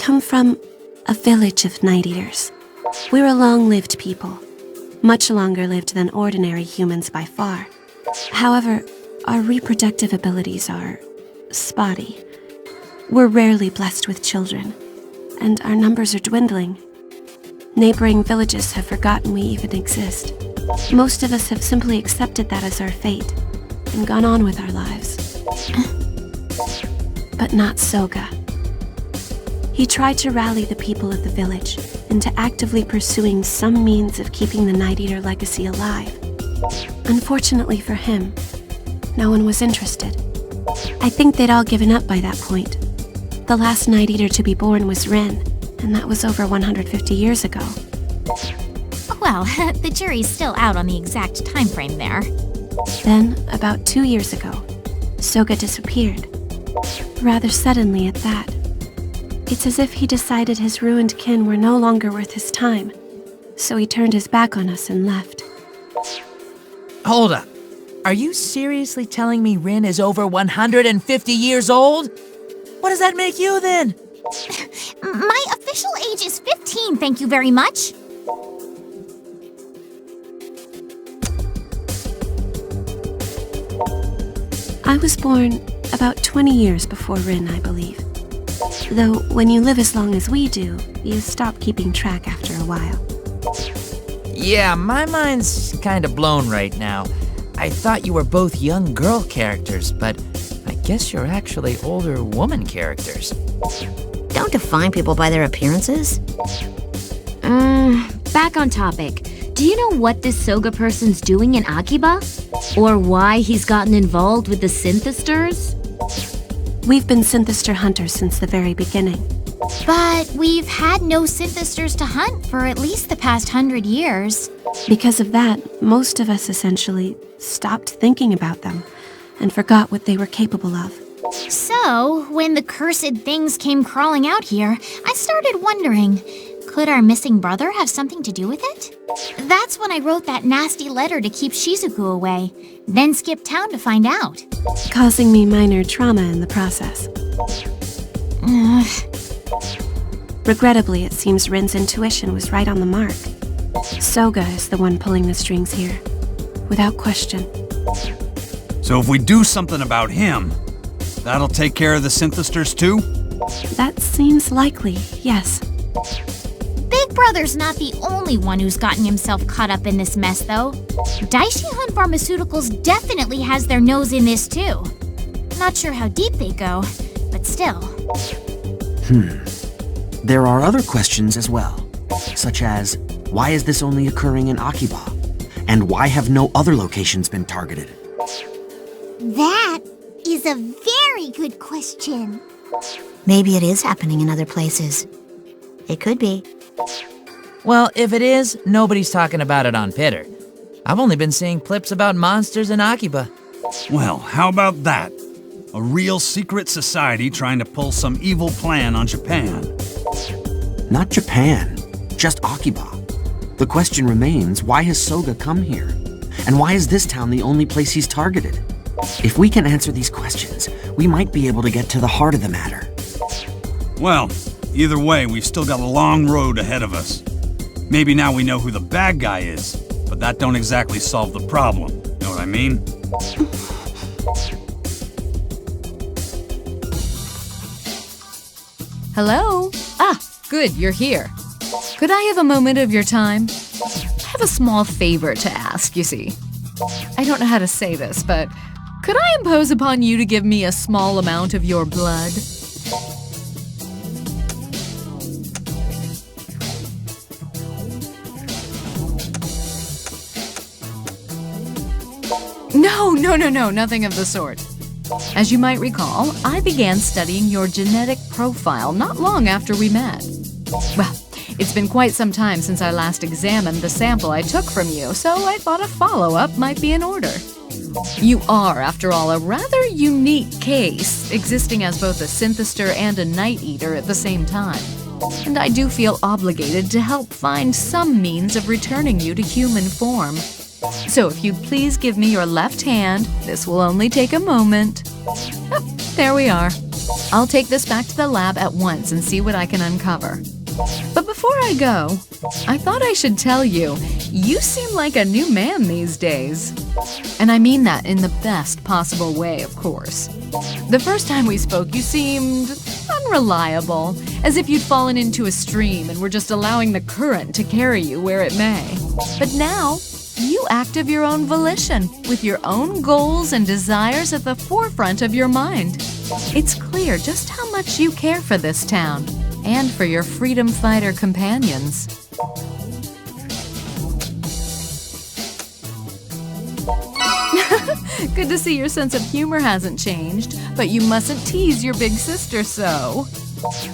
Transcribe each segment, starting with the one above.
come from a village of night eaters. We're a long-lived people, much longer lived than ordinary humans by far. However, our reproductive abilities are spotty. We're rarely blessed with children, and our numbers are dwindling. Neighboring villages have forgotten we even exist. Most of us have simply accepted that as our fate and gone on with our lives. But not Soga. He tried to rally the people of the village into actively pursuing some means of keeping the Night Eater legacy alive. Unfortunately for him, no one was interested. I think they'd all given up by that point. The last Night Eater to be born was Rin, and that was over 150 years ago. Well, the jury's still out on the exact time frame there. Then, about 2 years ago, Soga disappeared. Rather suddenly at that. It's as if he decided his ruined kin were no longer worth his time, so he turned his back on us and left. Hold up. Are you seriously telling me Rin is over 150 years old? What does that make you then? My official age is 15, thank you very much. I was born about 20 years before Rin, I believe. Though, when you live as long as we do, you stop keeping track after a while. Yeah, my mind's kind of blown right now. I thought you were both young girl characters, but I guess you're actually older woman characters. Don't define people by their appearances. Back on topic. Do you know what this Soga person's doing in Akiba? Or why he's gotten involved with the Synthesters? We've been Synthester hunters since the very beginning. But we've had no Synthesters to hunt for at least the past 100 years. Because of that, most of us essentially stopped thinking about them and forgot what they were capable of. So, when the cursed things came crawling out here, I started wondering, could our missing brother have something to do with it? That's when I wrote that nasty letter to keep Shizuku away, then skipped town to find out. Causing me minor trauma in the process. Regrettably, it seems Rin's intuition was right on the mark. Soga is the one pulling the strings here, without question. So if we do something about him, that'll take care of the Synthesters too? That seems likely, yes. Big Brother's not the only one who's gotten himself caught up in this mess, though. Daishi Hun Pharmaceuticals definitely has their nose in this, too. Not sure how deep they go, but still. There are other questions as well, such as, why is this only occurring in Akiba? And why have no other locations been targeted? That is a very good question. Maybe it is happening in other places. It could be. Well, if it is, nobody's talking about it on Pitter. I've only been seeing clips about monsters in Akiba. Well, how about that? A real secret society trying to pull some evil plan on Japan. Not Japan, just Akiba. The question remains, why has Soga come here? And why is this town the only place he's targeted? If we can answer these questions, we might be able to get to the heart of the matter. Well, either way, we've still got a long road ahead of us. Maybe now we know who the bad guy is, but that don't exactly solve the problem. Know what I mean? Hello? Ah, good, you're here. Could I have a moment of your time? I have a small favor to ask, you see. I don't know how to say this, but could I impose upon you to give me a small amount of your blood? No, nothing of the sort. As you might recall, I began studying your genetic profile not long after we met. Well, it's been quite some time since I last examined the sample I took from you, so I thought a follow-up might be in order. You are, after all, a rather unique case, existing as both a Synthester and a Night Eater at the same time. And I do feel obligated to help find some means of returning you to human form. So if you'd please give me your left hand, this will only take a moment. Oh, there we are. I'll take this back to the lab at once and see what I can uncover. But before I go, I thought I should tell you, you seem like a new man these days. And I mean that in the best possible way, of course. The first time we spoke, you seemed unreliable, as if you'd fallen into a stream and were just allowing the current to carry you where it may. But now, you act of your own volition, with your own goals and desires at the forefront of your mind. It's clear just how much you care for this town, and for your freedom fighter companions. Good to see your sense of humor hasn't changed, but you mustn't tease your big sister so.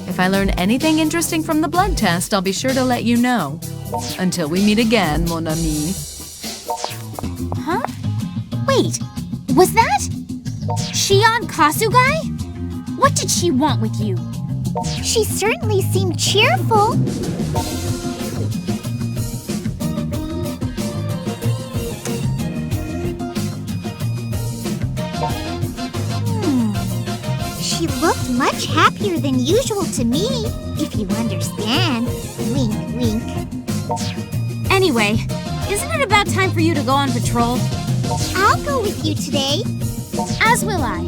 If I learn anything interesting from the blood test, I'll be sure to let you know. Until we meet again, mon ami. Huh? Wait, was that Shion Kasugai? What did she want with you? She certainly seemed cheerful. She looked much happier than usual to me, if you understand. Wink, wink. Anyway, isn't it about time for you to go on patrol? I'll go with you today. As will I.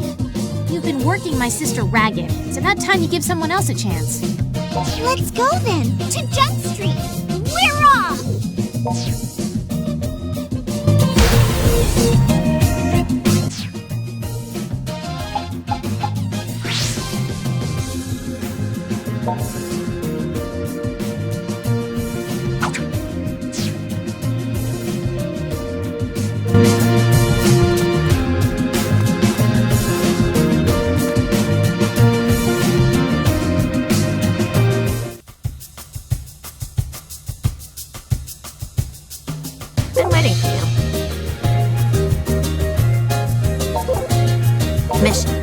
You've been working my sister ragged. It's about time you give someone else a chance. Let's go then, to Junk Street. We're off! Been waiting for you. Mission.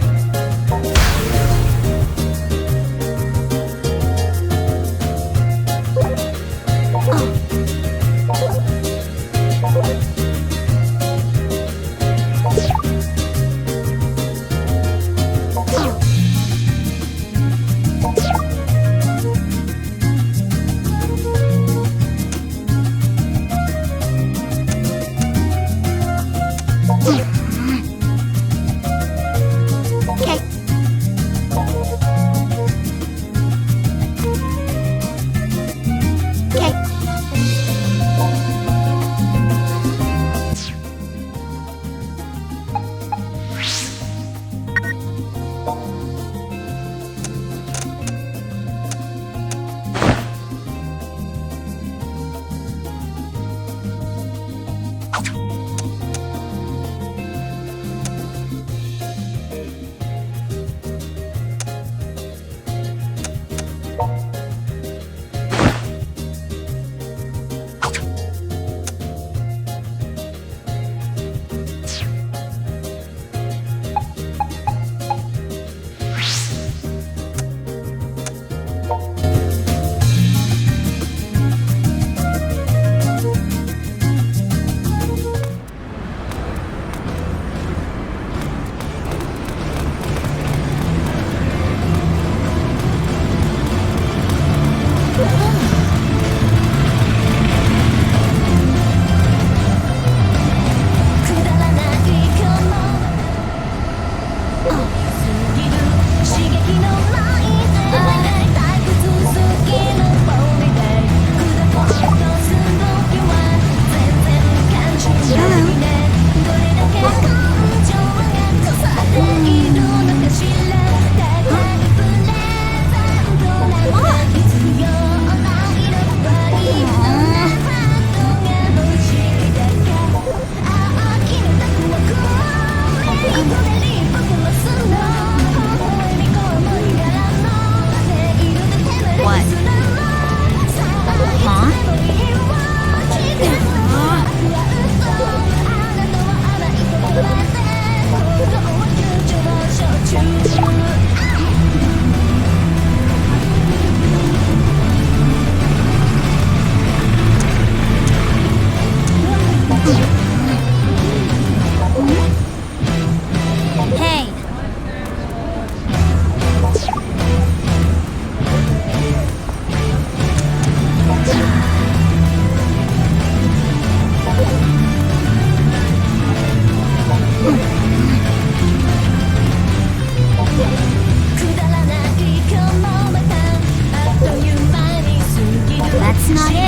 that's not it.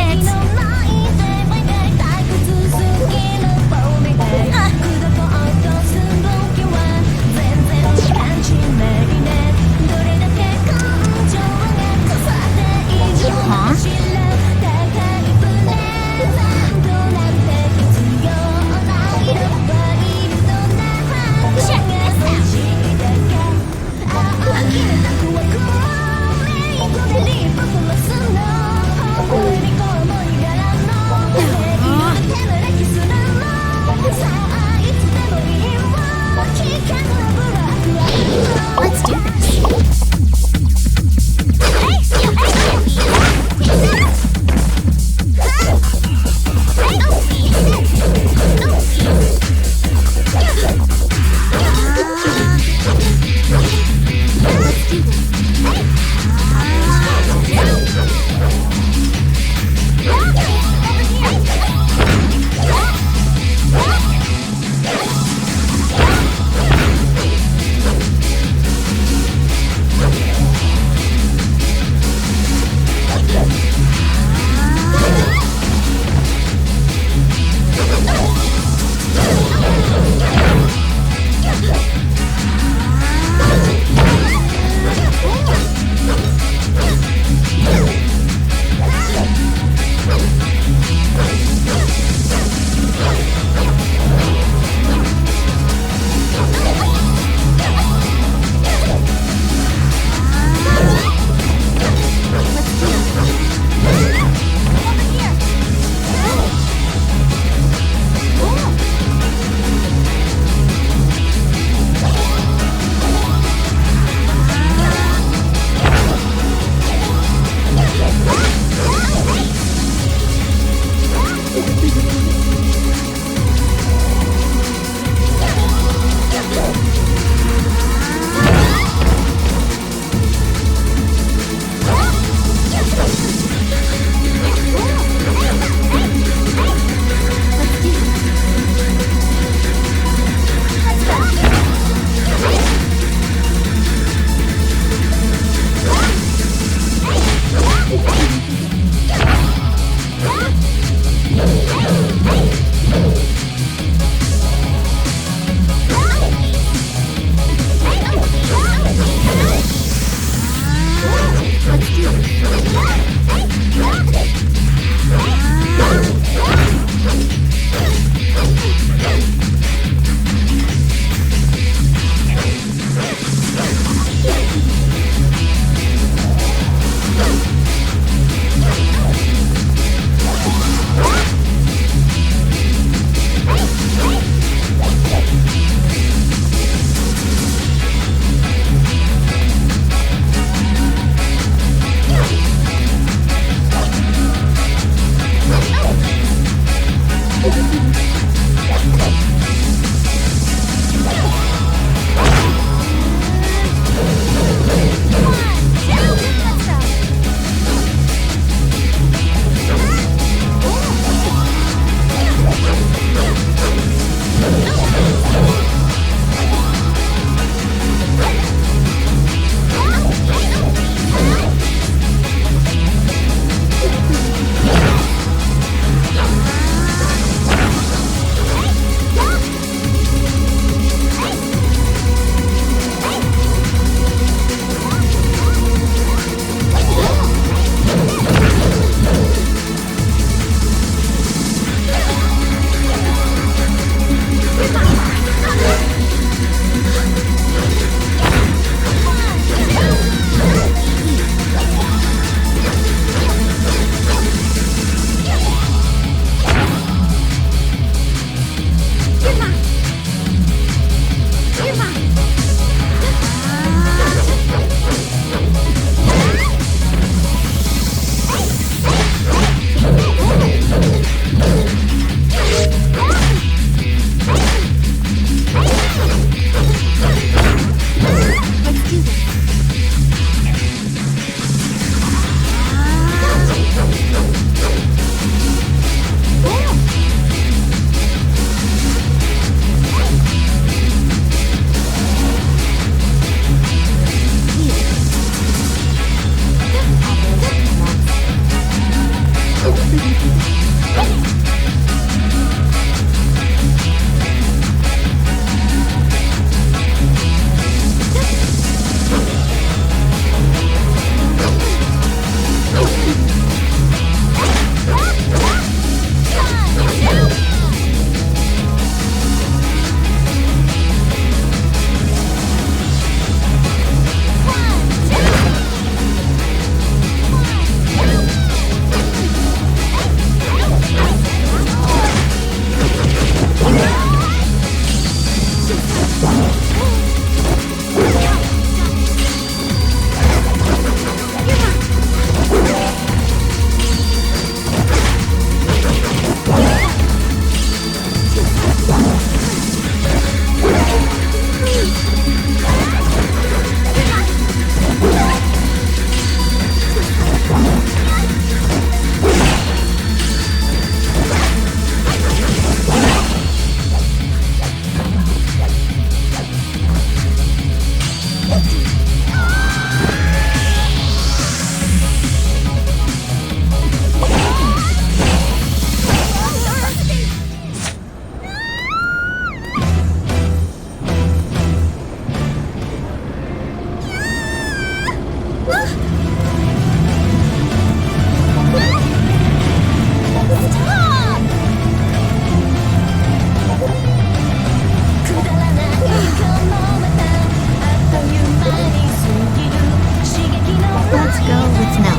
Huh? Check this out. Let's go with no.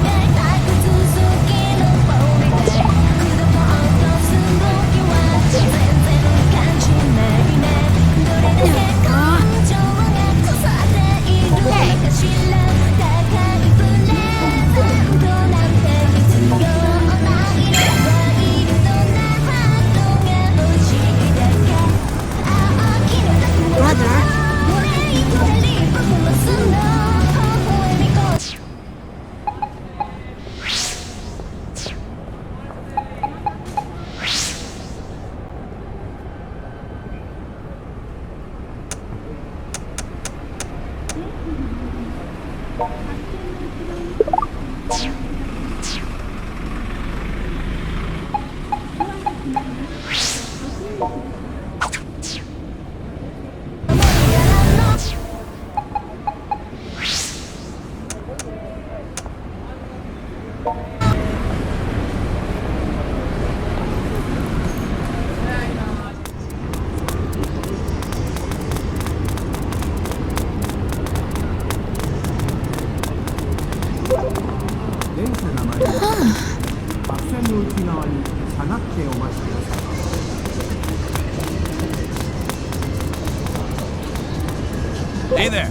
Hey there.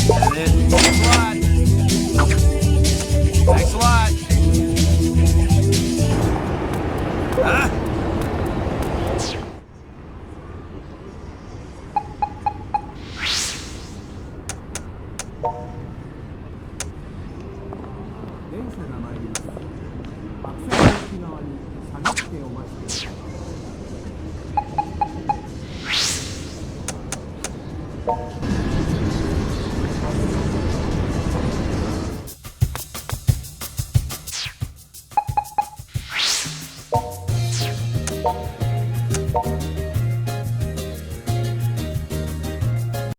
That it. Thanks a lot. Huh?